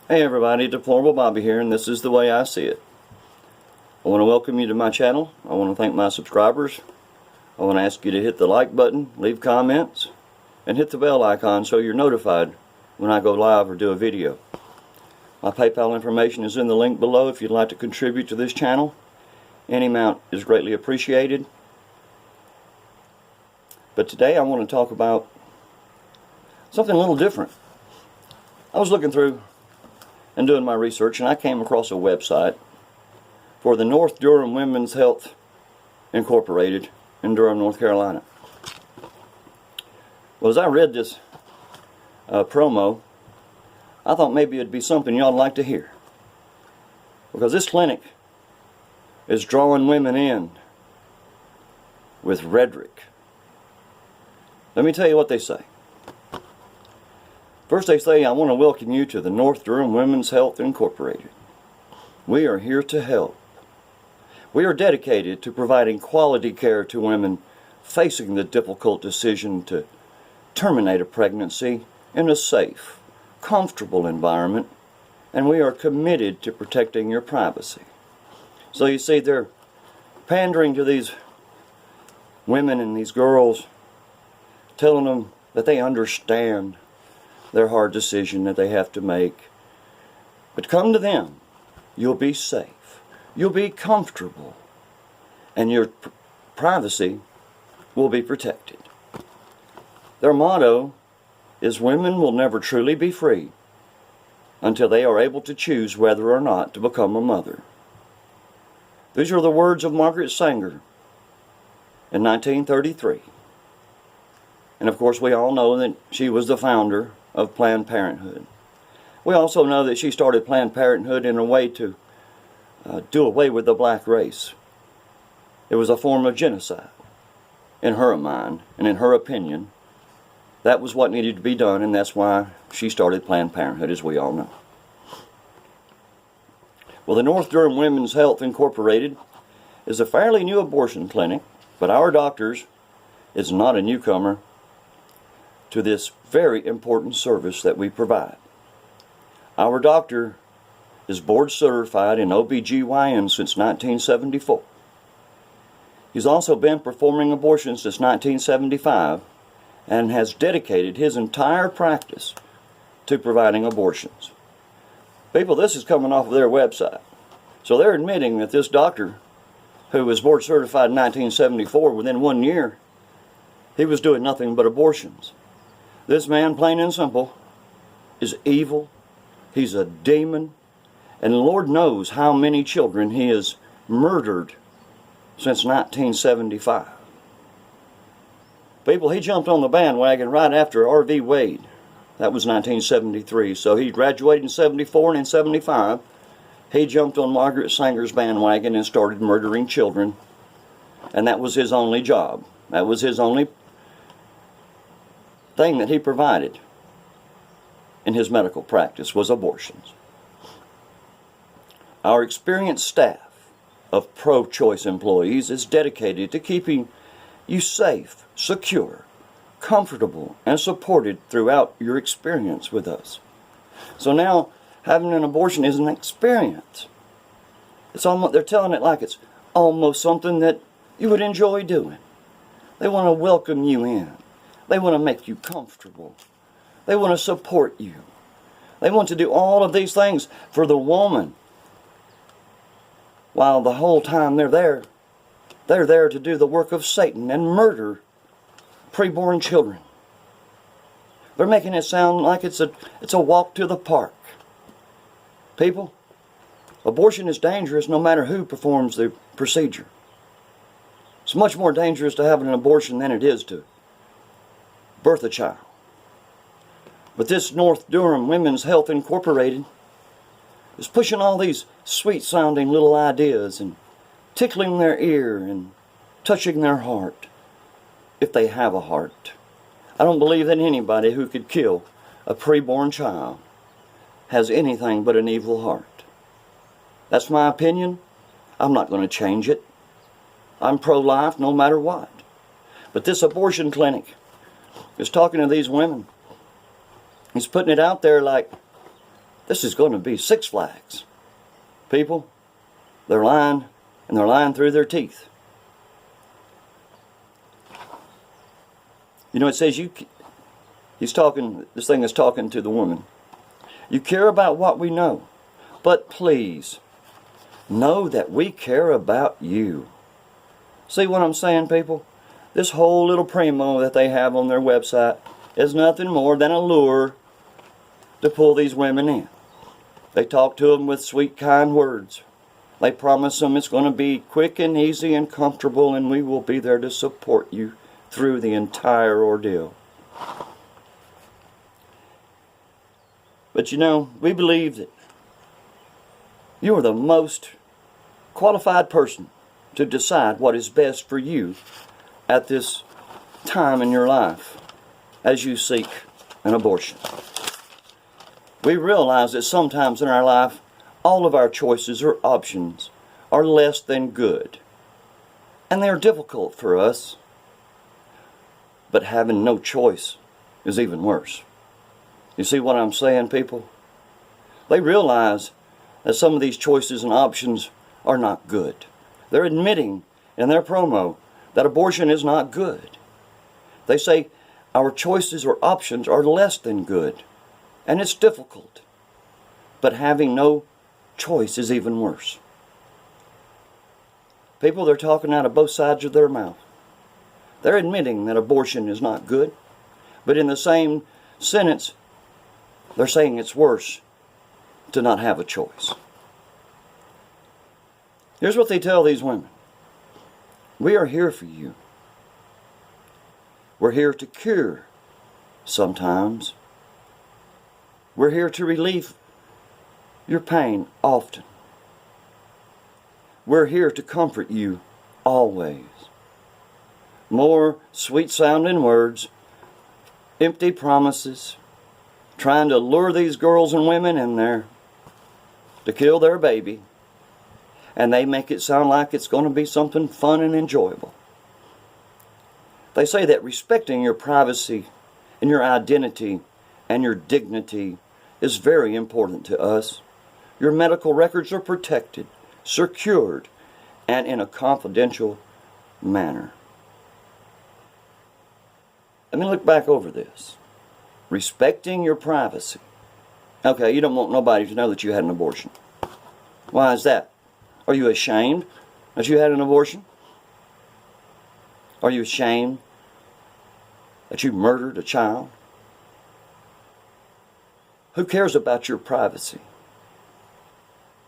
Hey everybody, Deplorable Bobby here, and this is the way I see it. I want to welcome you to my channel. I want to thank my subscribers. I want to ask you to hit the like button, leave comments, and hit the bell icon so you're notified when I go live or do a video. My PayPal information is in the link below if you'd like to contribute to this channel. Any amount is greatly appreciated. But today I want to talk about something a little different. I was looking through and doing my research, and I came across a website for the North Durham Women's Health Incorporated in Durham, North Carolina. Well, as I read this promo, I thought maybe it'd be something y'all'd like to hear, because this clinic is drawing women in with rhetoric. Let me tell you what they say. First they say, I want to welcome you to the North Durham Women's Health Incorporated. We are here to help. We are dedicated to providing quality care to women facing the difficult decision to terminate a pregnancy in a safe, comfortable environment, and we are committed to protecting your privacy. So you see, they're pandering to these women and these girls, telling them that they understand their hard decision that they have to make. But come to them, you'll be safe, you'll be comfortable, and your privacy will be protected. Their motto is, women will never truly be free until they are able to choose whether or not to become a mother. These are the words of Margaret Sanger in 1933. And of course we all know that she was the founder of Planned Parenthood. We also know that she started Planned Parenthood in a way to do away with the black race. It was a form of genocide in her mind, and in her opinion. That was what needed to be done, and that's why she started Planned Parenthood, as we all know. Well, the North Durham Women's Health Incorporated is a fairly new abortion clinic, but our doctors is not a newcomer to this very important service that we provide. Our doctor is board certified in OBGYN since 1974. He's also been performing abortions since 1975 and has dedicated his entire practice to providing abortions. People, this is coming off of their website. So they're admitting that this doctor, who was board certified in 1974, within 1 year, he was doing nothing but abortions. This man, plain and simple, is evil. He's a demon. And Lord knows how many children he has murdered since 1975. People, he jumped on the bandwagon right after R.V. Wade. That was 1973. So he graduated in 74, and in 75, he jumped on Margaret Sanger's bandwagon and started murdering children. And that was his only job. That was his only thing that he provided in his medical practice, was abortions. Our experienced staff of pro-choice employees is dedicated to keeping you safe, secure, comfortable, and supported throughout your experience with us. So now, having an abortion is an experience. It's almost, they're telling it like it's almost something that you would enjoy doing. They want to welcome you in. They want to make you comfortable. They want to support you. They want to do all of these things for the woman. While the whole time they're there to do the work of Satan and murder preborn children. They're making it sound like it's a walk to the park. People, abortion is dangerous no matter who performs the procedure. It's much more dangerous to have an abortion than it is to birth a child. But this North Durham Women's Health Incorporated is pushing all these sweet sounding little ideas and tickling their ear and touching their heart, if they have a heart. I don't believe that anybody who could kill a preborn child has anything but an evil heart. That's my opinion. I'm not going to change it. I'm pro-life no matter what. But this abortion clinic is talking to these women. He's putting it out there like, This is going to be Six Flags. People, they're lying, and they're lying through their teeth. You know, it says this thing is talking to the woman. You care about what we know, but please, know that we care about you. See what I'm saying, people? This whole little promo that they have on their website is nothing more than a lure to pull these women in. They talk to them with sweet, kind words. They promise them it's going to be quick and easy and comfortable, and we will be there to support you through the entire ordeal. But you know, we believe that you are the most qualified person to decide what is best for you at this time in your life as you seek an abortion. We realize that sometimes in our life, all of our choices or options are less than good. And they are difficult for us. But having no choice is even worse. You see what I'm saying, people? They realize that some of these choices and options are not good. They're admitting in their promo that abortion is not good. They say our choices or options are less than good. And it's difficult. But having no choice is even worse. People, they're talking out of both sides of their mouth. They're admitting that abortion is not good. But in the same sentence, they're saying it's worse to not have a choice. Here's what they tell these women. We are here for you. We're here to cure sometimes. We're here to relieve your pain often. We're here to comfort you always. More sweet-sounding words, empty promises, trying to lure these girls and women in there to kill their baby, and they make it sound like it's going to be something fun and enjoyable. They say that respecting your privacy and your identity and your dignity is very important to us. Your medical records are protected, secured, and in a confidential manner. Let me look back over this. Respecting your privacy. Okay, you don't want nobody to know that you had an abortion. Why is that? Are you ashamed that you had an abortion? Are you ashamed that you murdered a child? Who cares about your privacy?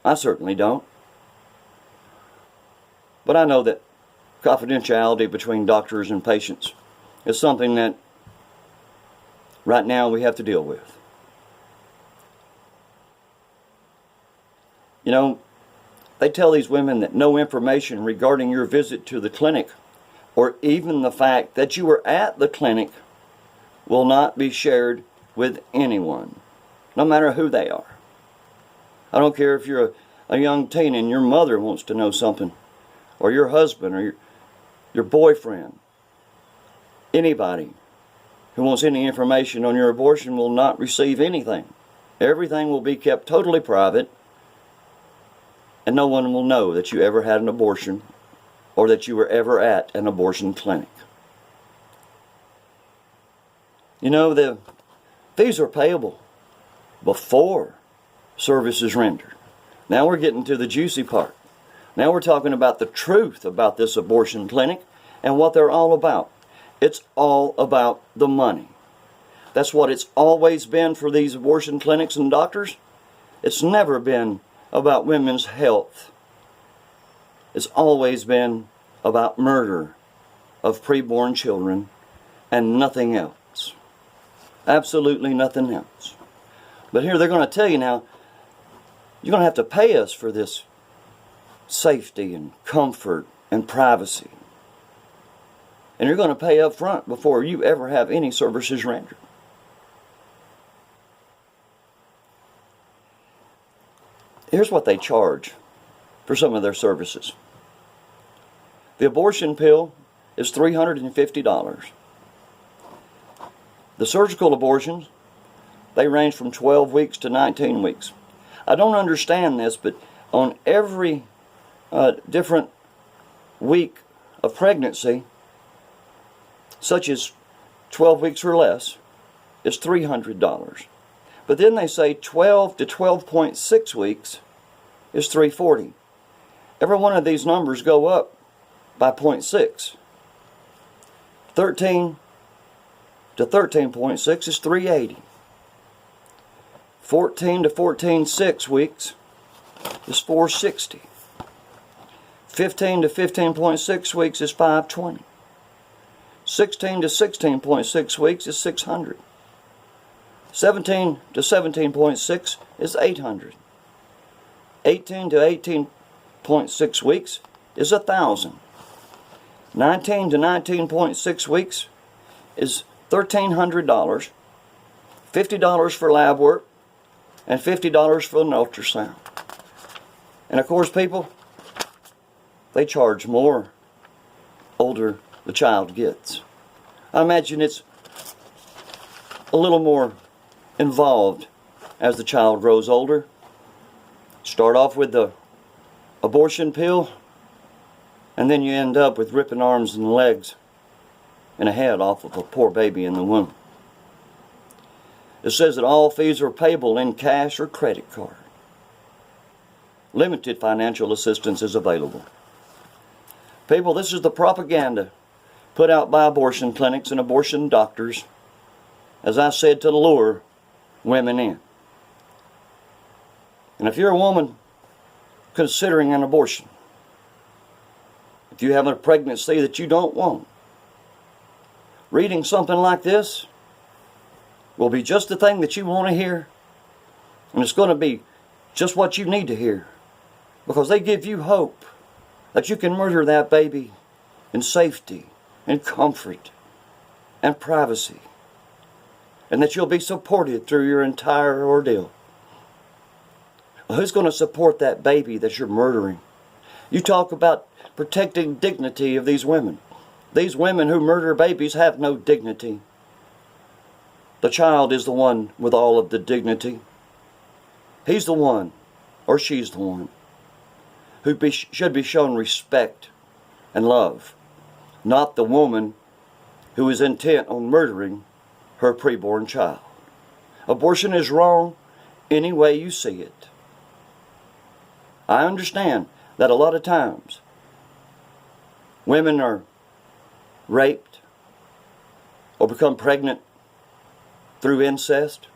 I certainly don't. But I know that confidentiality between doctors and patients is something that right now we have to deal with. You know, they tell these women that no information regarding your visit to the clinic or even the fact that you were at the clinic will not be shared with anyone, no matter who they are. I don't care if you're a young teen and your mother wants to know something, or your husband, or your boyfriend. Anybody who wants any information on your abortion will not receive anything. Everything will be kept totally private, and no one will know that you ever had an abortion or that you were ever at an abortion clinic. You know, the fees are payable before service is rendered. Now we're getting to the juicy part. Now we're talking about the truth about this abortion clinic and what they're all about. It's all about the money. That's what it's always been for these abortion clinics and doctors. It's never been about women's health. It's always been about murder of preborn children and nothing else. Absolutely nothing else. But here they're going to tell you now, you're going to have to pay us for this safety and comfort and privacy. And you're going to pay up front before you ever have any services rendered. Here's what they charge for some of their services. The abortion pill is $350. The surgical abortions They range from 12 weeks to 19 weeks. I don't understand this, but on every different week of pregnancy, such as 12 weeks or less, is $300. But then they say 12 to 12.6 weeks is $340. Every one of these numbers go up by 0.6. 13 to 13.6 is $380. 14 to 14.6 weeks is $460. 15 to 15.6 weeks is $520. 16 to 16.6 weeks is $600. 17 to 17.6 is $800. 18 to 18.6 weeks is $1,000. 19 to 19.6 weeks is $1,300. $50 for lab work and $50 for an ultrasound. And of course, people, they charge more older the child gets. I imagine it's a little more involved as the child grows older. Start off with the abortion pill, and then you end up with ripping arms and legs and a head off of a poor baby in the womb. It says that all fees are payable in cash or credit card. Limited financial assistance is available. People, this is the propaganda put out by abortion clinics and abortion doctors, as I said, to lure women in. And if you're a woman considering an abortion, if you have a pregnancy that you don't want, reading something like this will be just the thing that you want to hear, and it's going to be just what you need to hear, because they give you hope that you can murder that baby in safety and comfort and privacy, and that you'll be supported through your entire ordeal. Well, who's going to support that baby that you're murdering? You talk about protecting dignity of these women. These women who murder babies have no dignity. The child is the one with all of the dignity. He's the one, or she's the one, who should be shown respect and love, not the woman who is intent on murdering her preborn child. Abortion is wrong any way you see it. I understand that a lot of times women are raped or become pregnant through incest.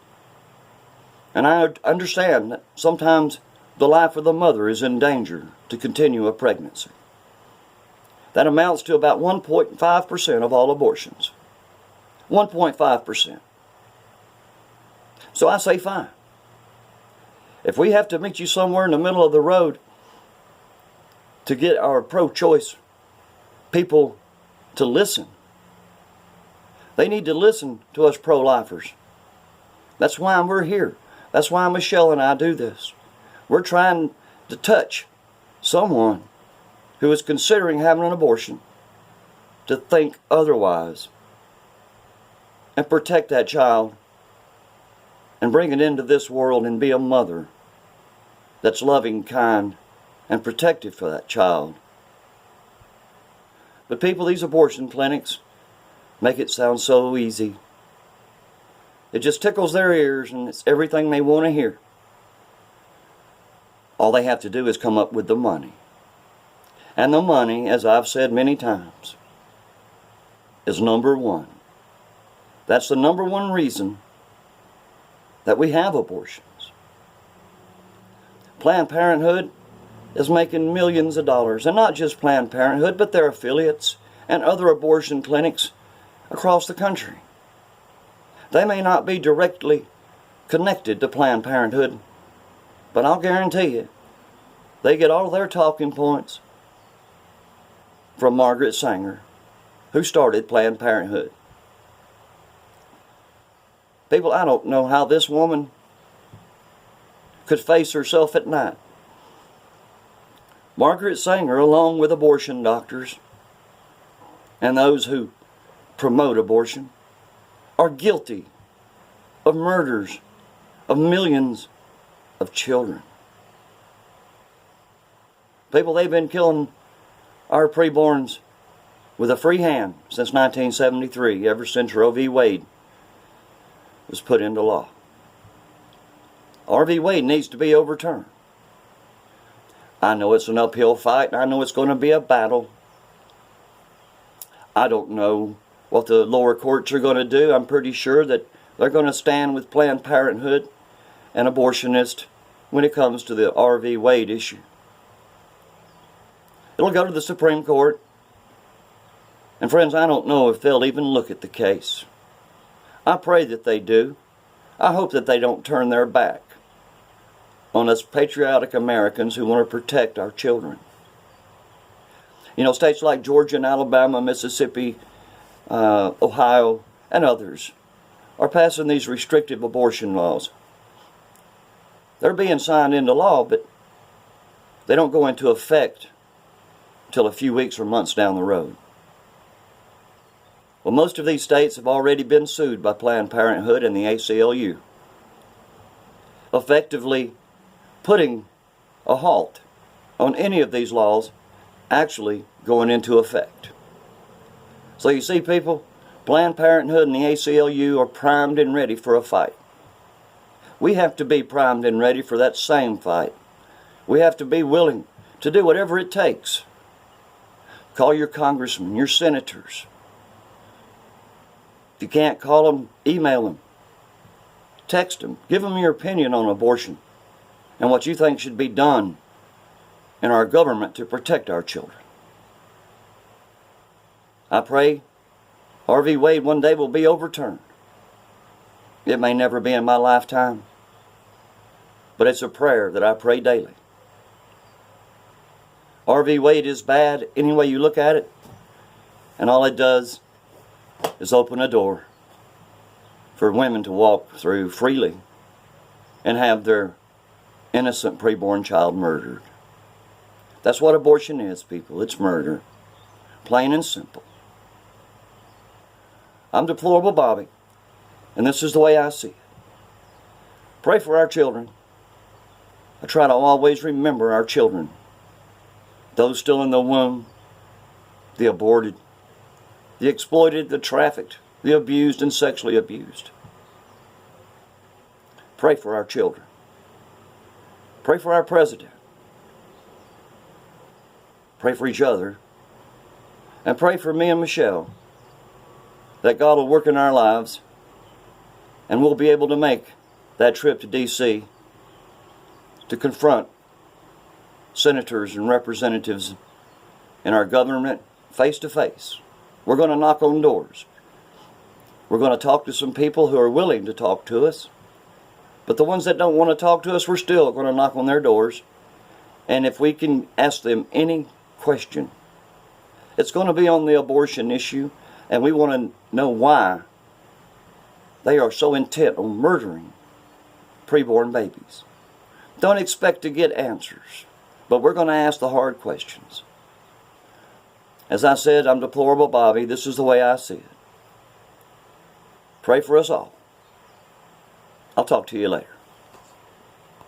And I understand that sometimes the life of the mother is in danger to continue a pregnancy. That amounts to about 1.5% of all abortions. 1.5%. So I say fine. If we have to meet you somewhere in the middle of the road to get our pro-choice people to listen, they need to listen to us pro-lifers. That's why we're here. That's why Michelle and I do this. We're trying to touch someone who is considering having an abortion to think otherwise and protect that child and bring it into this world and be a mother that's loving, kind, and protective for that child. But people, these abortion clinics make it sound so easy. It just tickles their ears and it's everything they want to hear. All they have to do is come up with the money. And the money, as I've said many times, is number one. That's the number one reason that we have abortions. Planned Parenthood is making millions of dollars, and not just Planned Parenthood, but their affiliates and other abortion clinics across the country. They may not be directly connected to Planned Parenthood, but I'll guarantee you, they get all their talking points from Margaret Sanger, who started Planned Parenthood. People, I don't know how this woman could face herself at night. Margaret Sanger, along with abortion doctors and those who promote abortion, are guilty of murders of millions of children. People, they've been killing our preborns with a free hand since 1973, ever since Roe v. Wade was put into law. Roe v. Wade needs to be overturned. I know it's an uphill fight, and I know it's going to be a battle. I don't know what the lower courts are going to do. I'm pretty sure that they're going to stand with Planned Parenthood and abortionists when it comes to the Roe v. Wade issue. It'll go to the Supreme Court. And friends, I don't know if they'll even look at the case. I pray that they do. I hope that they don't turn their back on us patriotic Americans who want to protect our children. You know, states like Georgia and Alabama, Mississippi, Ohio, and others are passing these restrictive abortion laws. They're being signed into law, but they don't go into effect until a few weeks or months down the road. Well, most of these states have already been sued by Planned Parenthood and the ACLU, effectively putting a halt on any of these laws actually going into effect. So you see, people, Planned Parenthood and the ACLU are primed and ready for a fight. We have to be primed and ready for that same fight. We have to be willing to do whatever it takes. Call your congressmen, your senators. If you can't call them, email them. Text them. Give them your opinion on abortion and what you think should be done in our government to protect our children. I pray Roe v. Wade one day will be overturned. It may never be in my lifetime, but it's a prayer that I pray daily. Roe v. Wade is bad any way you look at it, and all it does is open a door for women to walk through freely and have their innocent preborn child murdered. That's what abortion is, people. It's murder. Plain and simple. I'm Deplorable Bobby, and this is the way I see it. Pray for our children. I try to always remember our children. Those still in the womb, the aborted, the exploited, the trafficked, the abused and sexually abused. Pray for our children. Pray for our president. Pray for each other. And pray for me and Michelle that God will work in our lives and we'll be able to make that trip to D.C. to confront senators and representatives in our government face to face. We're going to knock on doors. We're going to talk to some people who are willing to talk to us. But the ones that don't want to talk to us, we're still going to knock on their doors. And if we can ask them any question, it's going to be on the abortion issue. And we want to know why they are so intent on murdering preborn babies. Don't expect to get answers, but we're going to ask the hard questions. As I said, I'm Deplorable Bobby. This is the way I see it. Pray for us all. I'll talk to you later.